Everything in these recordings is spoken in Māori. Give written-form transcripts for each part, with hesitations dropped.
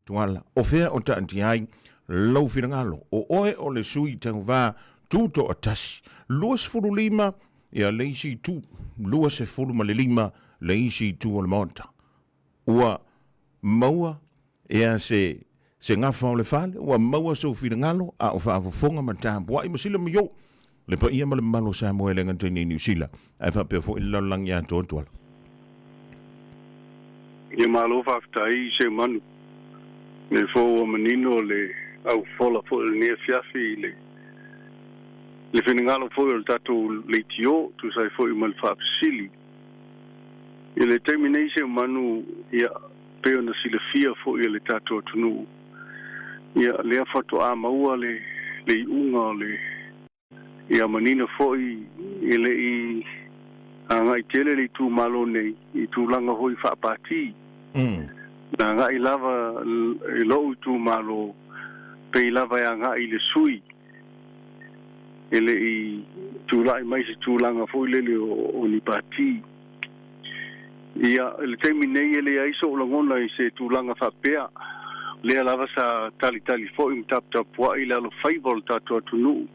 tuala o fea o taanti ai lau finangalo o oe o le sui tangva tuto atasi lua se fulu lima ia leisi tu lua se fulu ma le lima leisi tu o le monta ua maua ia se ngafa o le fale ua maua so finangalo a o whaafofonga ma tāpua i masila mi yo le pa ia ma le malo Samoa le ngantini New Zealand ai whapea fo ila lang ia tuala ia malo whaftai se manu me fo o manino le au fola fo le ne fiafi le finangalo fo le tatou le tio tu sai fo i mal whaapsili le termination manu ia peo na sila fia fo i le tatou tunu ia lea fatu a maua le unga le ia manina fo i le i anga i tele le tu malo nei i tu langa hoi whaapati na nga i lava i lo tu malo pe i lava ia nga i le sui ele i tu lai mai se tu langa fo i le o ni pati ia le terminei ele ai so langona i se tu langa whapea lea lava sa tali fo i mtap pua i le alo faibol tatu atunu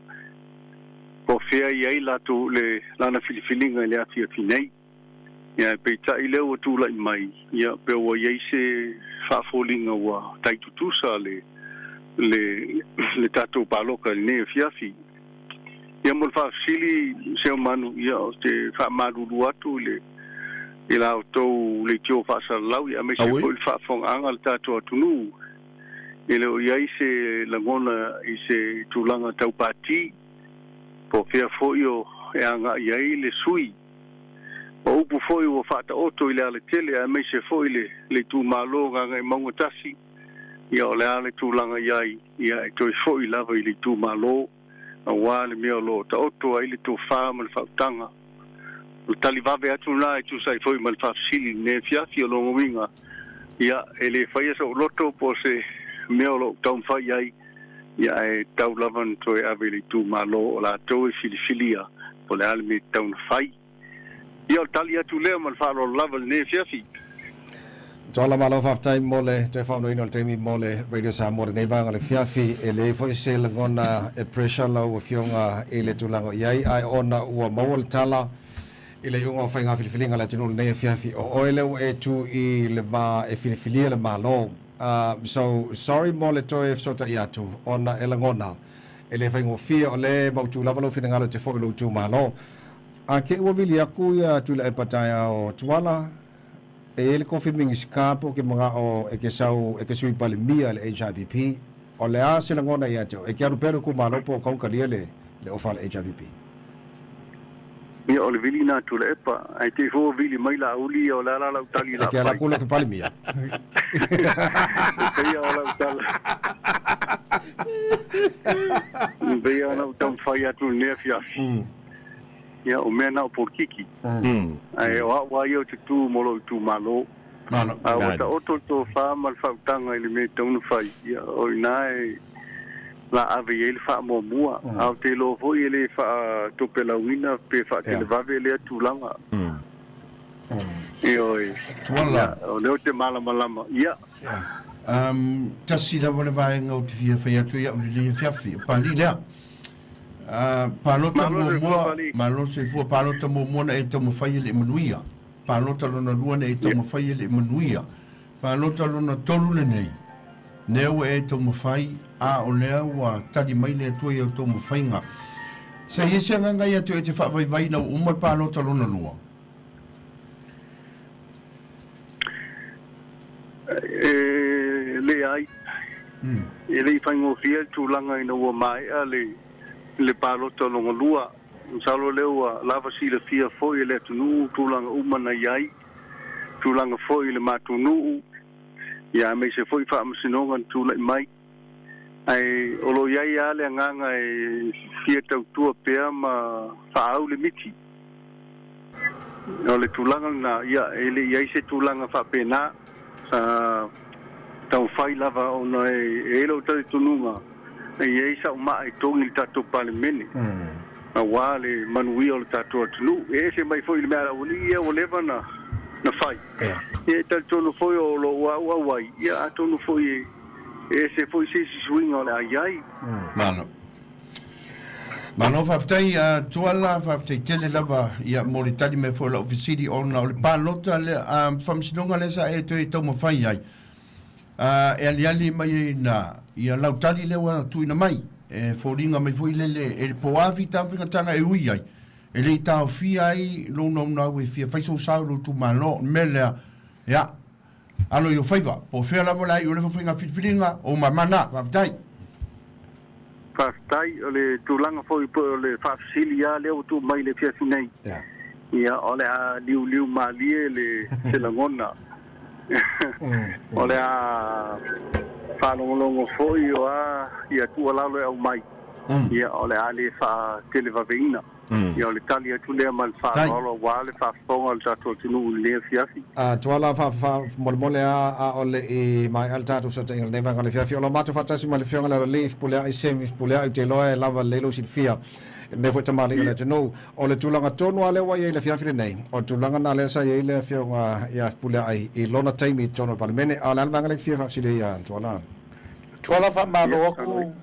ko fea i ai latu le lana filifilinga le afia finei ia pe ta i leo tu lai mai ia pe o i se whaafolinga wa taitutusa le tatu paloka ne fiafi ia mo whaafsili se manu ia o te whaamaruru atu i la autou le tio whaasalau ia me se po il whaafonga le tatu atunu ele o iai se langona i se tulanga taupati po fea foio e anga iai le sui o upu foio o whata oto i le ale tele a me se foi le tu malo nganga i maunga tasi ia o le ale tulanga iai ia e toi foi lava i le tu malo a wale mea lo ta oto a i le tu whaama le whautanga o tali vave atu la e tu sai foi mal whaafsili ne fiafi o longo winga ia ele whaia sa o loto po se mea lo taun whai ai ia e tau lavan toi ave le tu malo o la tau e filifilia po le ale me taun whai ia o tali atu lea mal whaalo lavan ne fiafi Tuala malo whaftai mole te whaono ino le teimi mole Radio Samoa nei vanga le fiafi e le foi se langona e pressure lau o fionga e le tulango iai ai ona ua maua le tala i le iunga o whainga filifilinga le tunu nei fiafi o oele e tu i le va e filifilia le malo so sorry mole toi sota i atu ona e langona e le whaingo fia o le mautu lavalo finangalo te fo ilu tu malo a ke ua vili aku ia tu le e pataya o tuala e ele confirming skapo ke mga o e ke sau e ke sui pale mia le HIPP o le a se langona ia te e ke aru pero ku malo po kong kalia le ofa le HIPP ia o le vili na tu le epa ai te fo vili mai la uli o la utali la ke ala kula ke pale mia ia o la utala ia na utam fai atu ne fia ia o mena o porkiki ai wa ia te tu molo tu malo a ta oto to fa mal fa tanga ile me tonu fai ia o nai la ave ele fa mo mua au te lo vo ele fa to pela wina pe fa te va vele tu langa io tuala o le te mala ia tasi la vole vai ngau te fia fia tu ia o le fiafi pali lea palota mo mo malo se fu palota mo mo na e to mo fai le manuia palota lona lua na e to mo fai le manuia palota lona tolu le nei neu e to mo fai a o lea wa tali mai le tu e to mo fainga se ese nganga ia tu e te fa vai na uma palota lona lua le ai ele fai ngo fia tu langa ina wa mai le palota longa lua salo leua lava sila fia foi le tunu tulanga umana yai tulanga foi le matunu ya me se foi fa msinonga tula mai ai olo yai ale nganga e fia tau tua pea ma fa au le miti no le tulanga na ya ele yai se tulanga fa pena sa tau fai lava ona e lo tali tununga e sa uma e tongi tato parlemene a wale manuia o tato tunu e se mai foi le mera uli e o leva na fai e tal tono foi o lo wa wai ia tono foi e se foi se swing o le ai Malo. Mano faftai tuala faftai tele lava ia moritali me foi la ofisiri ona o le palota le famsinonga le sa e to mo fai ai. E ali mai na ia lautali le wa tuina mai e foringa mai foi le e poavi tamfinga tanga e ui ai. E le tau fi ai lo no na we fi fai so sa lo tu malo mele ya. Alo yo faiva po fe la vola yo le fofinga fitfilinga o mamana faftai. Fastai ole tulanga foi po le fasilia le o tu mai le fiasi nei ia ole a liu malie le selangona ole a falongo foi o a ia tu ala le au mai ia ole a le fa televaveina ia ole talia tu le mal fa olo wale fa fonga al tato tunu le fiasi tuala fa mole a ole I mai alta tu so tenga neva ngale fiafia lo mato fatasi male fianga la leaf pulea I semi pulea te loe lava lelo sit fia ne foi tamale ile te no ole tulanga tonu ale wa ile fiafia nei o tulanga na le sa ile fianga ia pulea I lona taimi tono palmene ala ngale fiafia sile ia tuala fa malo ku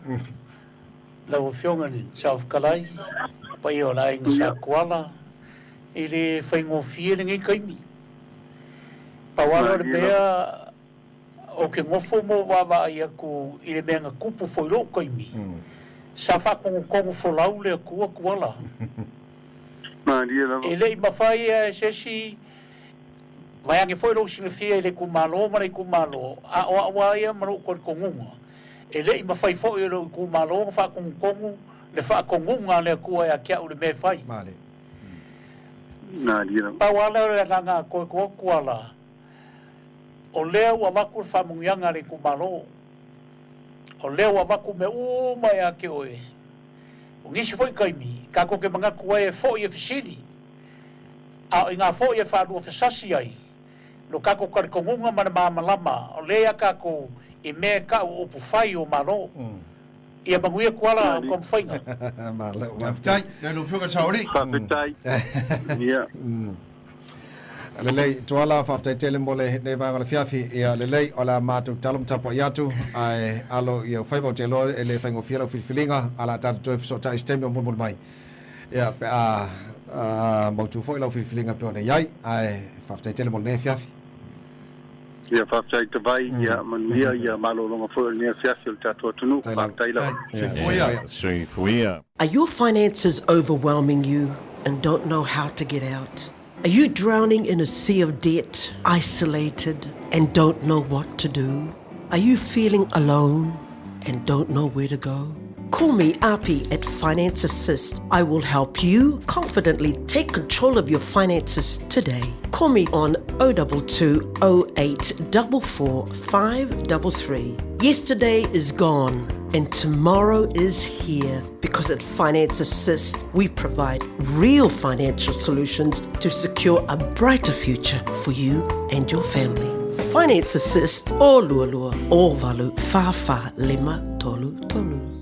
la fianga ni South Kalai pa io la in sa kuala ile faingo fie ngi kaimi pa wala le bea o ke ngofo mo wa ia ku ile menga kupu foi lo kaimi sa fa con folau le kuala ma dia la ile ma fai sesi vai ange foi lo sinifia ile kumalo mare kumalo a o ia maro ko kongunga ele ma fai foi lo kumalo fa con le fa kongunga le ku ia kia u le me fai male na dia pa wala le nga ko kuala o leo wa maku fa mungianga le kumalo o leo wa maku me mai ake oe o ngisi foi kaimi ka ko ke manga kuai foi e fisili a inga foi e fa do fisasi ai no ka ko ka kongunga mana lama o le ka ko I me ka o pufai o malo ia banguia kuala kom fainga male faftai e lo fuga sauri faftai ia lelei tuala faftai tele mole neva ngale fiafi ia lelei ola matu talum tapo yatu ai alo ia faivo telo ele faingo fiela filfilinga ala tatu to so ta stemio mul mai ia motu foi la filfilinga pe ona yai ai faftai tele mole fiafi ia faftai te vai ia manuia ia malolonga foi ne fiasi o tato tunu faftai la Soifuia. Are your finances overwhelming you and don't know how to get out? Are you drowning in a sea of debt, isolated, and don't know what to do? Are you feeling alone and don't know where to go? Call me Api at Finance Assist. I will help you confidently take control of your finances today. Call me on 022 08 44 533. Yesterday is gone and tomorrow is here because at Finance Assist we provide real financial solutions to secure a brighter future for you and your family. Finance Assist, o lua lua, o valu fa fa lima tolu tolu.